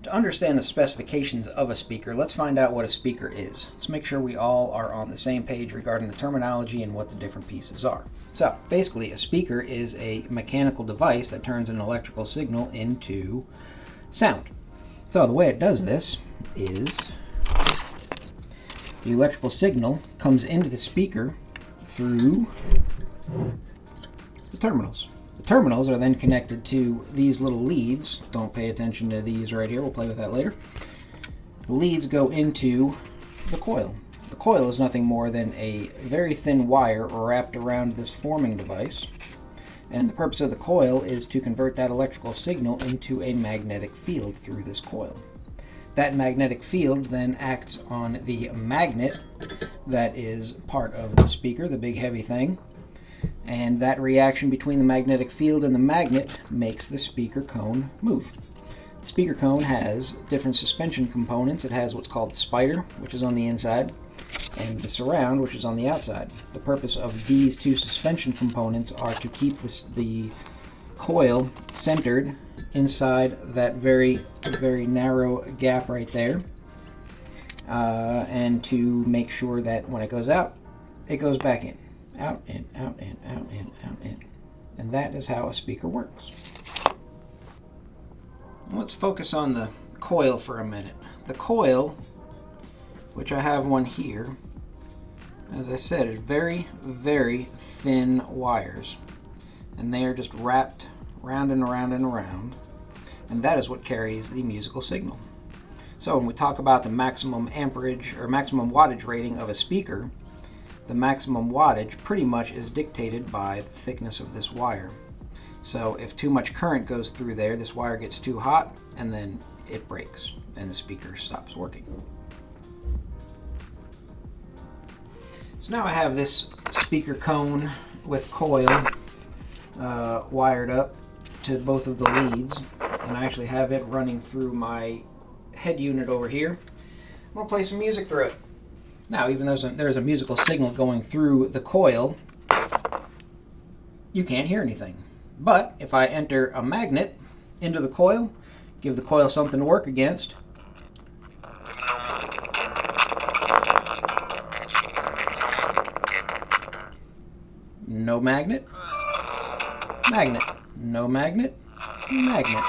To understand the specifications of a speaker, let's find out what a speaker is. Let's make sure we all are on the same page regarding the terminology and what the different pieces are. So, basically, a speaker is a mechanical device that turns an electrical signal into sound. So, the way it does this is the electrical signal comes into the speaker through the terminals. The terminals are then connected to these little leads. Don't pay attention to these right here. We'll play with that later. The leads go into the coil. The coil is nothing more than a very thin wire wrapped around this forming device. And the purpose of the coil is to convert that electrical signal into a magnetic field through this coil. That magnetic field then acts on the magnet that is part of the speaker, the big heavy thing. And that reaction between the magnetic field and the magnet makes the speaker cone move. The speaker cone has different suspension components. It has what's called the spider, which is on the inside, and the surround, which is on the outside. The purpose of these two suspension components are to keep the coil centered inside that very, very narrow gap right there, and to make sure that when it goes out, it goes back in. Out, in, out, in, out, in, out, in. And that is how a speaker works. Let's focus on the coil for a minute. The coil, which I have one here, as I said, is very, very thin wires. And they are just wrapped round and around and around. And that is what carries the musical signal. So when we talk about the maximum amperage or maximum wattage rating of a speaker, the maximum wattage pretty much is dictated by the thickness of this wire. So if too much current goes through there, this wire gets too hot and then it breaks and the speaker stops working. So now I have this speaker cone with coil wired up to both of the leads, and I actually have it running through my head unit over here. I'm going to play some music through it. Now, even though there's a musical signal going through the coil, you can't hear anything. But if I enter a magnet into the coil, give the coil something to work against, no magnet, magnet, no magnet, magnet.